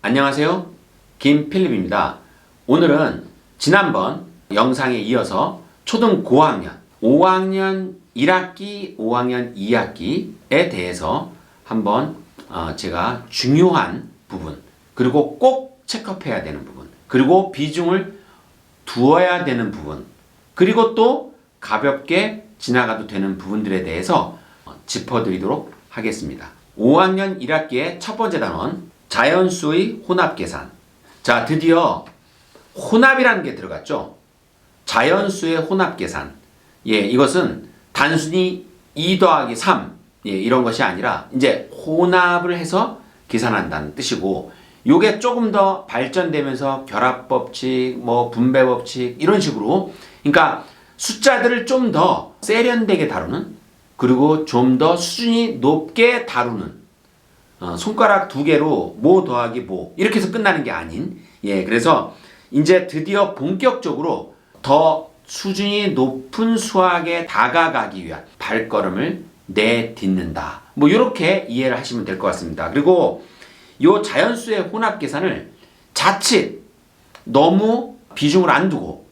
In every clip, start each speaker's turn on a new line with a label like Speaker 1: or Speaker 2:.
Speaker 1: 안녕하세요, 김필립입니다. 오늘은 지난번 영상에 이어서 초등 고학년 5학년 1학기, 5학년 2학기에 대해서 한번 제가 중요한 부분, 그리고 꼭 체크해야 되는 부분, 그리고 비중을 두어야 되는 부분, 그리고 또 가볍게 지나가도 되는 부분들에 대해서 짚어드리도록 하겠습니다. 5학년 1학기의 첫 번째 단원, 자연수의 혼합계산. 자, 드디어 혼합이라는 게 들어갔죠. 자연수의 혼합계산. 예, 이것은 단순히 2 더하기 3, 예, 이런 것이 아니라 이제 혼합을 해서 계산한다는 뜻이고, 요게 조금 더 발전되면서 결합법칙, 분배법칙 이런 식으로, 그러니까 숫자들을 좀 더 세련되게 다루는, 그리고 좀 더 수준이 높게 다루는, 손가락 2개로 뭐 더하기 뭐 이렇게 해서 끝나는 게 아닌, 예, 그래서 이제 드디어 본격적으로 더 수준이 높은 수학에 다가가기 위한 발걸음을 내딛는다. 이렇게 이해를 하시면 될 것 같습니다. 그리고 요 자연수의 혼합 계산을 자칫 너무 비중을 안 두고,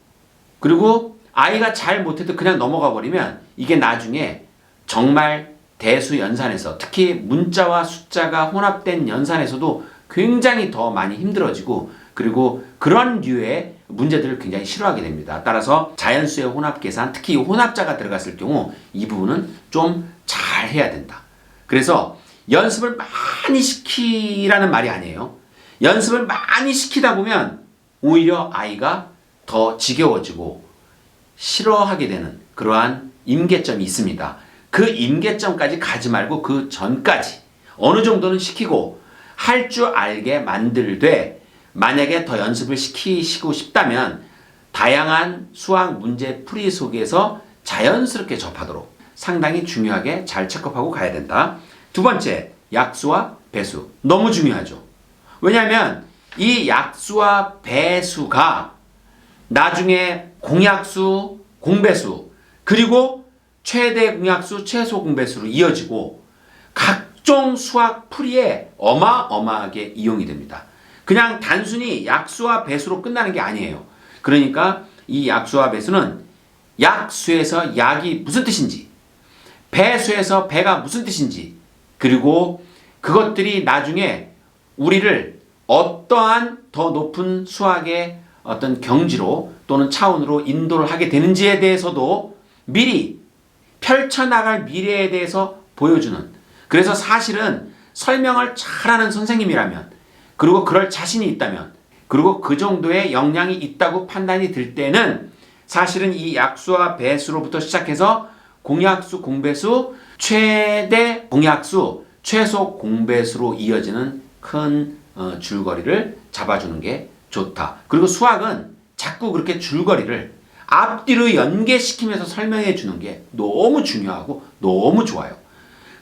Speaker 1: 그리고 아이가 잘 못해도 그냥 넘어가 버리면 이게 나중에 정말 대수 연산에서, 특히 문자와 숫자가 혼합된 연산에서도 굉장히 더 많이 힘들어지고, 그리고 그런 류의 문제들을 굉장히 싫어하게 됩니다. 따라서 자연수의 혼합 계산, 특히 혼합자가 들어갔을 경우 이 부분은 좀 잘 해야 된다. 그래서 연습을 많이 시키라는 말이 아니에요. 연습을 많이 시키다 보면 오히려 아이가 더 지겨워지고 싫어하게 되는 그러한 임계점이 있습니다. 그 임계점까지 가지 말고 그 전까지 어느 정도는 시키고 할 줄 알게 만들되, 만약에 더 연습을 시키시고 싶다면 다양한 수학 문제 풀이 속에서 자연스럽게 접하도록 상당히 중요하게 잘 체크하고 가야 된다. 두 번째, 약수와 배수. 너무 중요하죠. 왜냐하면 이 약수와 배수가 나중에 공약수, 공배수, 그리고 최대 공약수, 최소 공배수로 이어지고 각종 수학 풀이에 어마어마하게 이용이 됩니다. 그냥 단순히 약수와 배수로 끝나는 게 아니에요. 그러니까 이 약수와 배수는 약수에서 약이 무슨 뜻인지, 배수에서 배가 무슨 뜻인지, 그리고 그것들이 나중에 우리를 어떠한 더 높은 수학의 어떤 경지로 또는 차원으로 인도를 하게 되는지에 대해서도 미리 펼쳐나갈 미래에 대해서 보여주는, 그래서 사실은 설명을 잘하는 선생님이라면, 그리고 그럴 자신이 있다면, 그리고 그 정도의 역량이 있다고 판단이 들 때는 사실은 이 약수와 배수로부터 시작해서 공약수, 공배수, 최대 공약수, 최소 공배수로 이어지는 큰 줄거리를 잡아주는 게 좋다. 그리고 수학은 자꾸 그렇게 줄거리를 앞뒤로 연계시키면서 설명해 주는 게 너무 중요하고 너무 좋아요.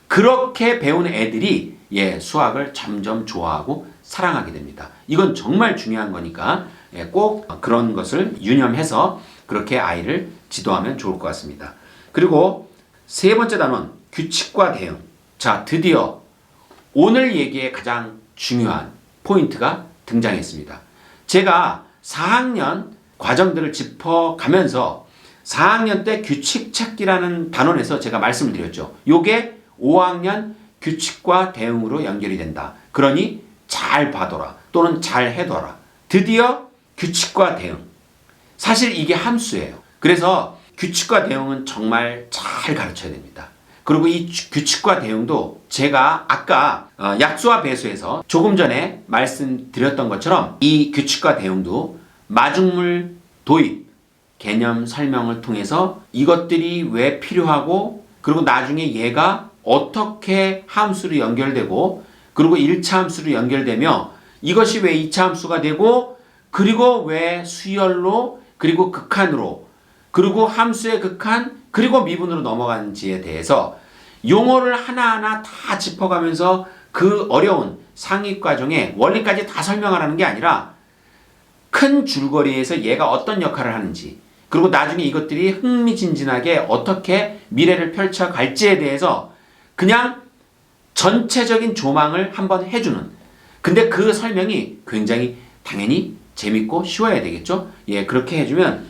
Speaker 1: 그렇게 배운 애들이 수학을 점점 좋아하고 사랑하게 됩니다. 이건 정말 중요한 거니까 꼭 그런 것을 유념해서 그렇게 아이를 지도하면 좋을 것 같습니다. 그리고 세 번째 단원, 규칙과 대응. 자, 드디어 오늘 얘기의 가장 중요한 포인트가 등장했습니다. 제가 4학년 과정들을 짚어가면서 4학년 때 규칙 찾기라는 단원에서 제가 말씀을 드렸죠. 요게 5학년 규칙과 대응으로 연결이 된다. 그러니 잘 봐둬라, 또는 잘 해둬라. 드디어 규칙과 대응. 사실 이게 함수예요. 그래서 규칙과 대응은 정말 잘 가르쳐야 됩니다. 그리고 이 규칙과 대응도 제가 아까 약수와 배수에서 조금 전에 말씀드렸던 것처럼 이 규칙과 대응도 마중물 도입, 개념 설명을 통해서 이것들이 왜 필요하고, 그리고 나중에 얘가 어떻게 함수로 연결되고, 그리고 1차 함수로 연결되며 이것이 왜 2차 함수가 되고, 그리고 왜 수열로, 그리고 극한으로, 그리고 함수의 극한, 그리고 미분으로 넘어가는지에 대해서 용어를 하나하나 다 짚어가면서 그 어려운 상위 과정의 원리까지 다 설명하라는 게 아니라 큰 줄거리에서 얘가 어떤 역할을 하는지, 그리고 나중에 이것들이 흥미진진하게 어떻게 미래를 펼쳐갈지에 대해서 그냥 전체적인 조망을 한번 해주는, 근데 그 설명이 굉장히 당연히 재밌고 쉬워야 되겠죠? 예, 그렇게 해주면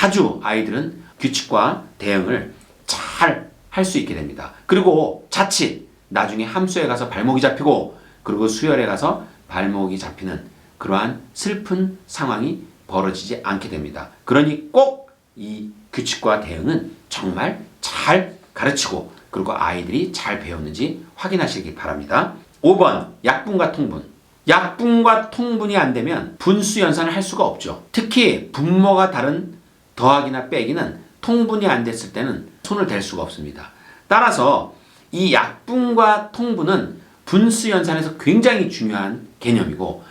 Speaker 1: 아주 아이들은 규칙과 대응을 잘 할 수 있게 됩니다. 그리고 자칫 나중에 함수에 가서 발목이 잡히고 그리고 수열에 가서 발목이 잡히는 그러한 슬픈 상황이 벌어지지 않게 됩니다. 그러니 꼭 이 규칙과 대응은 정말 잘 가르치고 그리고 아이들이 잘 배웠는지 확인하시기 바랍니다. 5번 약분과 통분. 약분과 통분이 안 되면 분수 연산을 할 수가 없죠. 특히 분모가 다른 더하기나 빼기는 통분이 안 됐을 때는 손을 댈 수가 없습니다. 따라서 이 약분과 통분은 분수 연산에서 굉장히 중요한 개념이고,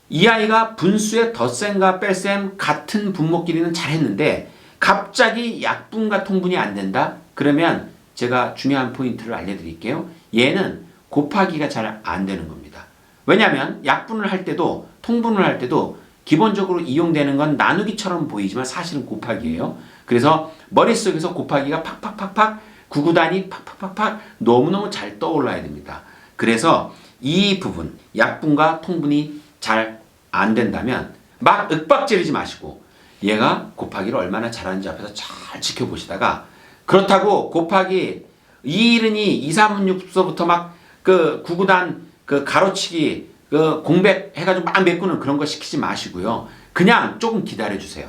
Speaker 1: 이 아이가 분수의 덧셈과 뺄셈 같은 분모끼리는 잘했는데 갑자기 약분과 통분이 안 된다? 그러면 제가 중요한 포인트를 알려드릴게요. 얘는 곱하기가 잘 안 되는 겁니다. 왜냐하면 약분을 할 때도 통분을 할 때도 기본적으로 이용되는 건 나누기처럼 보이지만 사실은 곱하기예요. 그래서 머릿속에서 곱하기가 팍팍팍팍 구구단이 팍팍팍팍 너무너무 잘 떠올라야 됩니다. 그래서 이 부분 약분과 통분이 잘 안 된다면 막 윽박지르지 마시고 얘가 곱하기를 얼마나 잘하는지 앞에서 잘 지켜보시다가, 그렇다고 곱하기 2, 1은 2, 2, 3은 6서부터 막 그 구구단 그 가로치기 그 공백 해가지고 막 메꾸는 그런 거 시키지 마시고요. 그냥 조금 기다려주세요.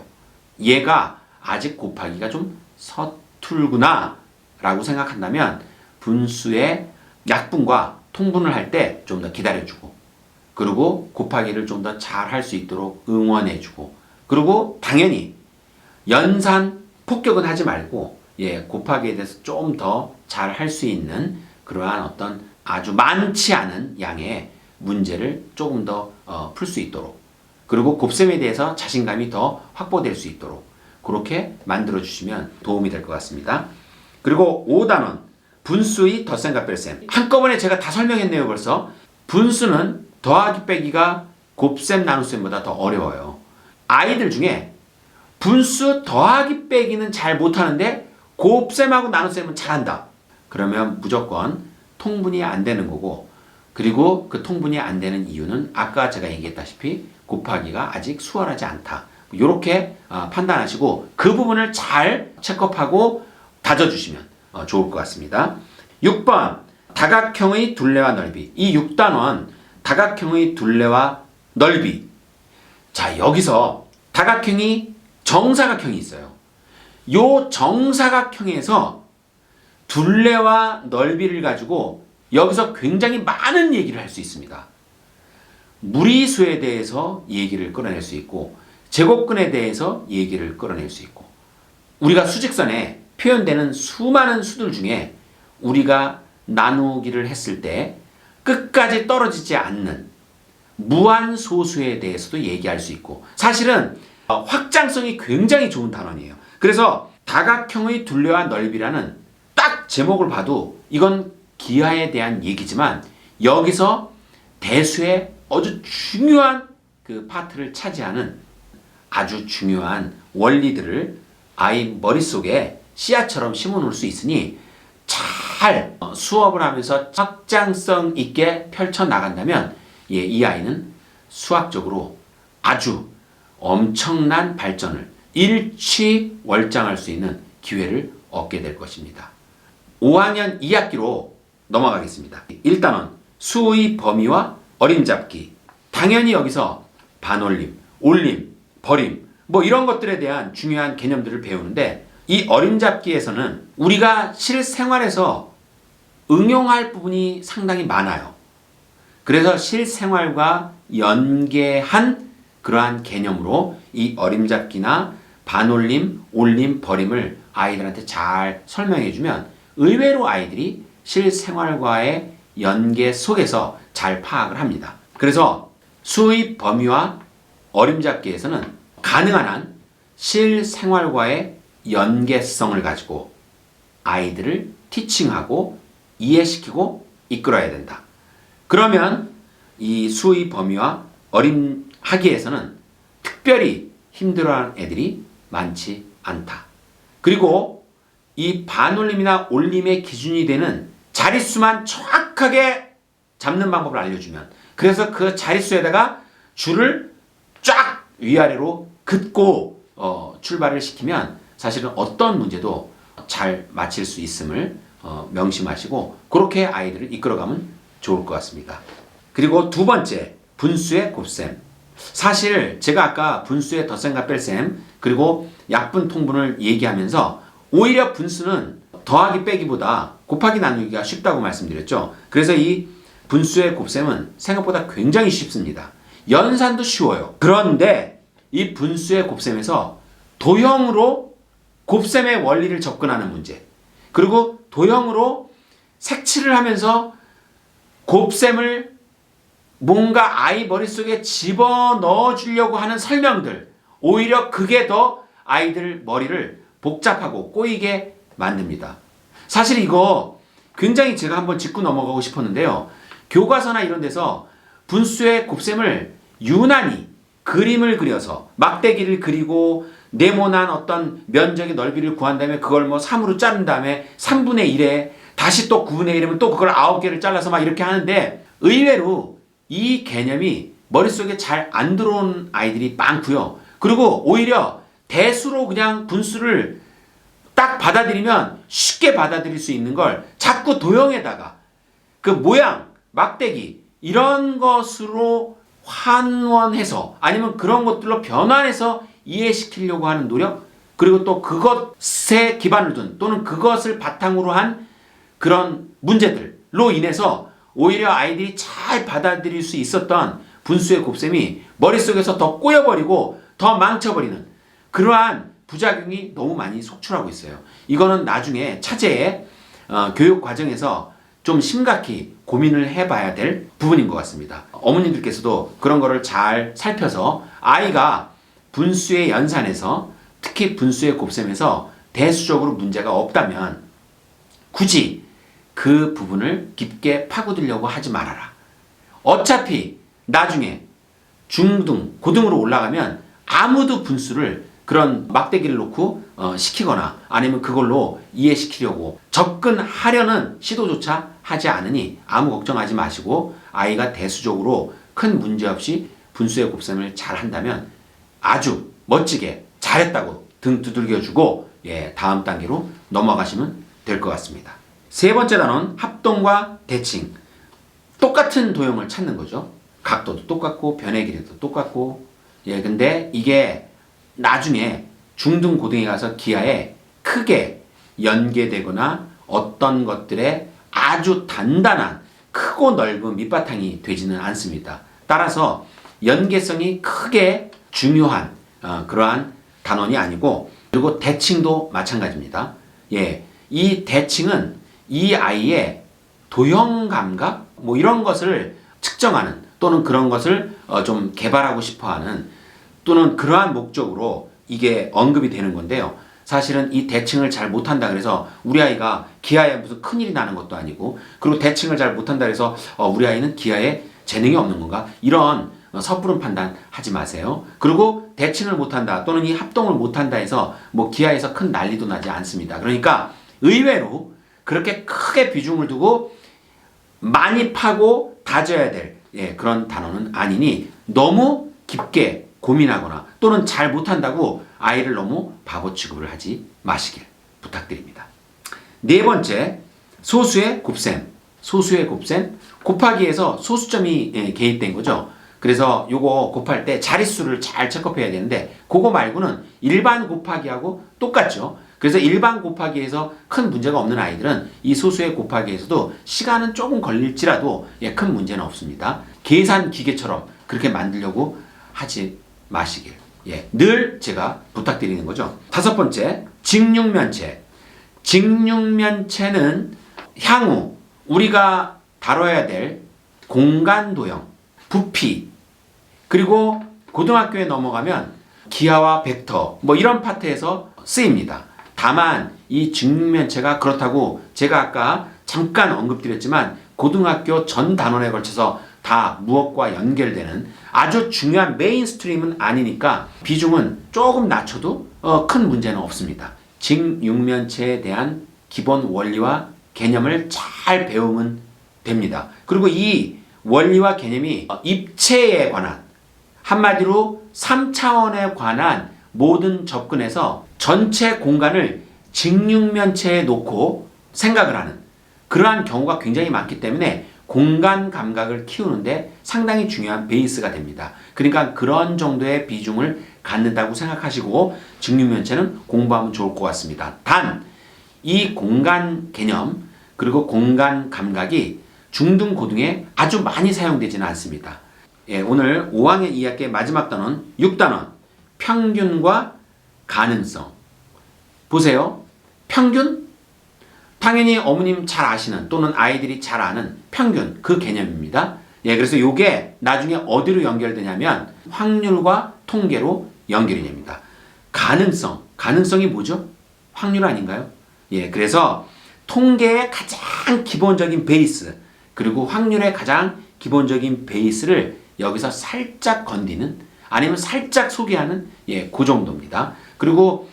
Speaker 1: 얘가 아직 곱하기가 좀 서툴구나 라고 생각한다면 분수의 약분과 통분을 할 때 좀 더 기다려주고, 그리고 곱하기를 좀 더 잘 할 수 있도록 응원해주고, 그리고 당연히 연산 폭격은 하지 말고 곱하기에 대해서 좀 더 잘 할 수 있는 그러한 어떤 아주 많지 않은 양의 문제를 조금 더 풀 수 있도록, 그리고 곱셈에 대해서 자신감이 더 확보될 수 있도록 그렇게 만들어 주시면 도움이 될 것 같습니다. 그리고 5단원 분수의 덧셈과 뺄셈. 한꺼번에 제가 다 설명했네요. 벌써. 분수는 더하기 빼기가 곱셈 나눗셈보다 더 어려워요. 아이들 중에 분수 더하기 빼기는 잘 못하는데 곱셈하고 나눗셈은 잘한다. 그러면 무조건 통분이 안 되는 거고, 그리고 그 통분이 안 되는 이유는 아까 제가 얘기했다시피 곱하기가 아직 수월하지 않다. 이렇게 판단하시고 그 부분을 잘 체크업하고 다져주시면 좋을 것 같습니다. 6번 다각형의 둘레와 넓이. 이 6단원 다각형의 둘레와 넓이. 자, 여기서 다각형이 정사각형이 있어요. 요 정사각형에서 둘레와 넓이를 가지고 여기서 굉장히 많은 얘기를 할 수 있습니다. 무리수에 대해서 얘기를 끌어낼 수 있고 제곱근에 대해서 얘기를 끌어낼 수 있고, 우리가 수직선에 표현되는 수많은 수들 중에 우리가 나누기를 했을 때 끝까지 떨어지지 않는 무한소수에 대해서도 얘기할 수 있고, 사실은 확장성이 굉장히 좋은 단원이에요. 그래서 다각형의 둘레와 넓이라는 딱 제목을 봐도 이건 기하에 대한 얘기지만 여기서 대수의 아주 중요한 그 파트를 차지하는 아주 중요한 원리들을 아이 머릿속에 씨앗처럼 심어놓을 수 있으니 잘 수업을 하면서 확장성 있게 펼쳐나간다면 이 아이는 수학적으로 아주 엄청난 발전을 일취월장할 수 있는 기회를 얻게 될 것입니다. 5학년 2학기로 넘어가겠습니다. 1단원 수의 범위와 어림잡기. 당연히 여기서 반올림, 올림, 버림 뭐 이런 것들에 대한 중요한 개념들을 배우는데, 이 어림잡기에서는 우리가 실생활에서 응용할 부분이 상당히 많아요. 그래서 실생활과 연계한 그러한 개념으로 이 어림잡기나 반올림, 올림, 버림을 아이들한테 잘 설명해주면 의외로 아이들이 실생활과의 연계 속에서 잘 파악을 합니다. 그래서 수의 범위와 어림잡기에서는 가능한 한 실생활과의 연계성을 가지고 아이들을 티칭하고 이해시키고 이끌어야 된다. 그러면 이 수의 범위와 어림하기에서는 특별히 힘들어하는 애들이 많지 않다. 그리고 이 반올림이나 올림의 기준이 되는 자릿수만 정확하게 잡는 방법을 알려주면, 그래서 그 자릿수에다가 줄을 쫙 위아래로 긋고 출발을 시키면 사실은 어떤 문제도 잘 맞힐 수 있음을 명심하시고 그렇게 아이들을 이끌어가면 좋을 것 같습니다. 그리고 두 번째, 분수의 곱셈. 사실 제가 아까 분수의 덧셈과 뺄셈 그리고 약분 통분을 얘기하면서 오히려 분수는 더하기 빼기보다 곱하기 나누기가 쉽다고 말씀드렸죠. 그래서 이 분수의 곱셈은 생각보다 굉장히 쉽습니다. 연산도 쉬워요. 그런데 이 분수의 곱셈에서 도형으로 곱셈의 원리를 접근하는 문제, 그리고 도형으로 색칠을 하면서 곱셈을 뭔가 아이 머릿속에 집어넣어 주려고 하는 설명들, 오히려 그게 더 아이들 머리를 복잡하고 꼬이게 만듭니다. 사실 이거 굉장히 제가 한번 짚고 넘어가고 싶었는데요. 교과서나 이런 데서 분수의 곱셈을 유난히 그림을 그려서 막대기를 그리고 네모난 어떤 면적의 넓이를 구한 다음에 그걸 뭐 3으로 자른 다음에 3분의 1에 다시 또 9분의 1이면 또 그걸 9개를 잘라서 막 이렇게 하는데, 의외로 이 개념이 머릿속에 잘 안 들어온 아이들이 많고요. 그리고 오히려 대수로 그냥 분수를 딱 받아들이면 쉽게 받아들일 수 있는 걸 자꾸 도형에다가 그 모양, 막대기 이런 것으로 환원해서 아니면 그런 것들로 변환해서 이해시키려고 하는 노력, 그리고 또 그것에 기반을 둔 또는 그것을 바탕으로 한 그런 문제들로 인해서 오히려 아이들이 잘 받아들일 수 있었던 분수의 곱셈이 머릿속에서 더 꼬여버리고 더 망쳐버리는 그러한 부작용이 너무 많이 속출하고 있어요. 이거는 나중에 차제의 교육 과정에서 좀 심각히 고민을 해봐야 될 부분인 것 같습니다. 어머님들께서도 그런 거를 잘 살펴서 아이가 분수의 연산에서, 특히 분수의 곱셈에서 대수적으로 문제가 없다면 굳이 그 부분을 깊게 파고들려고 하지 말아라. 어차피 나중에 중등, 고등으로 올라가면 아무도 분수를 그런 막대기를 놓고 시키거나 아니면 그걸로 이해시키려고 접근하려는 시도조차 하지 않으니 아무 걱정하지 마시고 아이가 대수적으로 큰 문제 없이 분수의 곱셈을 잘 한다면 아주 멋지게 잘했다고 등 두들겨주고 다음 단계로 넘어가시면 될 것 같습니다. 세 번째 단원, 합동과 대칭. 똑같은 도형을 찾는 거죠. 각도도 똑같고 변의 길이도 똑같고. 근데 이게 나중에 중등 고등에 가서 기하에 크게 연계되거나 어떤 것들에 아주 단단한 크고 넓은 밑바탕이 되지는 않습니다. 따라서 연계성이 크게 중요한 그러한 단원이 아니고, 그리고 대칭도 마찬가지입니다. 이 대칭은 이 아이의 도형 감각 뭐 이런 것을 측정하는 또는 그런 것을 좀 개발하고 싶어하는 또는 그러한 목적으로 이게 언급이 되는 건데요. 사실은 이 대칭을 잘 못한다 그래서 우리 아이가 기하에 무슨 큰일이 나는 것도 아니고, 그리고 대칭을 잘 못한다 그래서 우리 아이는 기하에 재능이 없는 건가, 이런 섣부른 판단 하지 마세요. 그리고 대칭을 못한다 또는 이 합동을 못한다 해서 뭐 기하에서 큰 난리도 나지 않습니다. 그러니까 의외로 그렇게 크게 비중을 두고 많이 파고 다져야 될 그런 단어는 아니니 너무 깊게 고민하거나 또는 잘 못한다고 아이를 너무 바보 취급을 하지 마시길 부탁드립니다. 네 번째, 소수의 곱셈. 소수의 곱셈, 곱하기에서 소수점이 개입된 거죠. 그래서 요거 곱할 때 자릿수를 잘 체크해야 되는데 그거 말고는 일반 곱하기하고 똑같죠. 그래서 일반 곱하기에서 큰 문제가 없는 아이들은 이 소수의 곱하기에서도 시간은 조금 걸릴지라도 큰 문제는 없습니다. 계산 기계처럼 그렇게 만들려고 하지 마시길 늘 제가 부탁드리는 거죠. 다섯 번째, 직육면체. 직육면체는 향후 우리가 다뤄야 될 공간 도형, 부피, 그리고 고등학교에 넘어가면 기하와 벡터 뭐 이런 파트에서 쓰입니다. 다만 이 직육면체가 그렇다고 제가 아까 잠깐 언급드렸지만 고등학교 전 단원에 걸쳐서 다 무엇과 연결되는 아주 중요한 메인스트림은 아니니까 비중은 조금 낮춰도 큰 문제는 없습니다. 직육면체에 대한 기본 원리와 개념을 잘 배우면 됩니다. 그리고 이 원리와 개념이 입체에 관한, 한마디로 3차원에 관한 모든 접근에서 전체 공간을 직육면체에 놓고 생각을 하는 그러한 경우가 굉장히 많기 때문에 공간 감각을 키우는데 상당히 중요한 베이스가 됩니다. 그러니까 그런 정도의 비중을 갖는다고 생각하시고 직육면체는 공부하면 좋을 것 같습니다. 단, 이 공간 개념 그리고 공간 감각이 중등, 고등에 아주 많이 사용되지는 않습니다. 예, 오늘 5학년 2학기의 마지막 단원 6단원 평균과 가능성. 보세요. 평균? 당연히 어머님 잘 아시는 또는 아이들이 잘 아는 평균 그 개념입니다. 예, 그래서 이게 나중에 어디로 연결되냐면 확률과 통계로 연결이 됩니다. 가능성. 가능성이 뭐죠? 확률 아닌가요? 예, 그래서 통계의 가장 기본적인 베이스 그리고 확률의 가장 기본적인 베이스를 여기서 살짝 건드는 아니면 살짝 소개하는 그 정도입니다. 그리고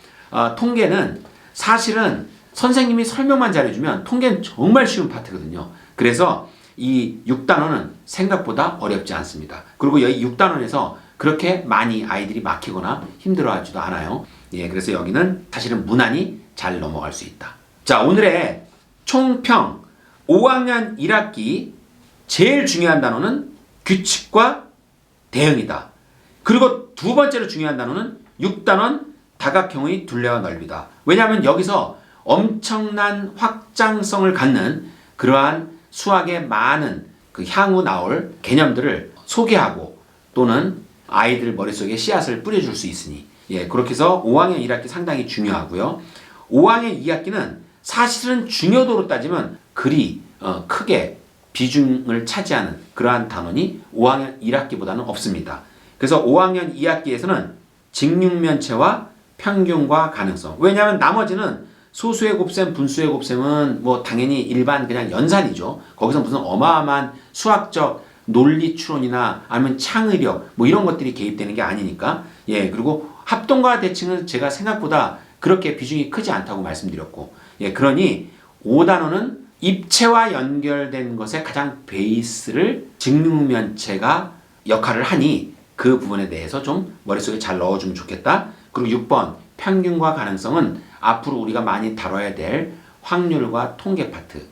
Speaker 1: 통계는 사실은 선생님이 설명만 잘해주면 통계는 정말 쉬운 파트거든요. 그래서 이 6단원은 생각보다 어렵지 않습니다. 그리고 여기 6단원에서 그렇게 많이 아이들이 막히거나 힘들어하지도 않아요. 예, 그래서 여기는 사실은 무난히 잘 넘어갈 수 있다. 자, 오늘의 총평 5학년 1학기 제일 중요한 단어는 규칙과 대응이다. 그리고 두 번째로 중요한 단어는 6단원 다각형의 둘레와 넓이다. 왜냐하면 여기서 엄청난 확장성을 갖는 그러한 수학의 많은 그 향후 나올 개념들을 소개하고 또는 아이들 머릿속에 씨앗을 뿌려줄 수 있으니 그렇게 해서 5학년 1학기 상당히 중요하고요. 5학년 2학기는 사실은 중요도로 따지면 그리 크게 비중을 차지하는 그러한 단원이 5학년 1학기보다는 없습니다. 그래서 5학년 2학기에서는 직육면체와 평균과 가능성. 왜냐하면 나머지는 소수의 곱셈, 분수의 곱셈은 뭐 당연히 일반 그냥 연산이죠. 거기서 무슨 어마어마한 수학적 논리 추론이나 아니면 창의력 뭐 이런 것들이 개입되는 게 아니니까. 예, 그리고 합동과 대칭은 제가 생각보다 그렇게 비중이 크지 않다고 말씀드렸고. 예, 그러니 5단원은 입체와 연결된 것의 가장 베이스를 직육면체가 역할을 하니 그 부분에 대해서 좀 머릿속에 잘 넣어주면 좋겠다. 그리고 6번 평균과 가능성은 앞으로 우리가 많이 다뤄야 될 확률과 통계 파트,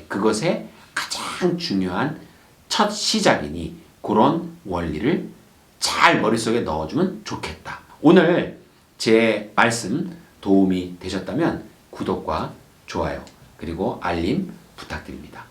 Speaker 1: 그것의 가장 중요한 첫 시작이니 그런 원리를 잘 머릿속에 넣어주면 좋겠다. 오늘 제 말씀 도움이 되셨다면 구독과 좋아요 그리고 알림 부탁드립니다.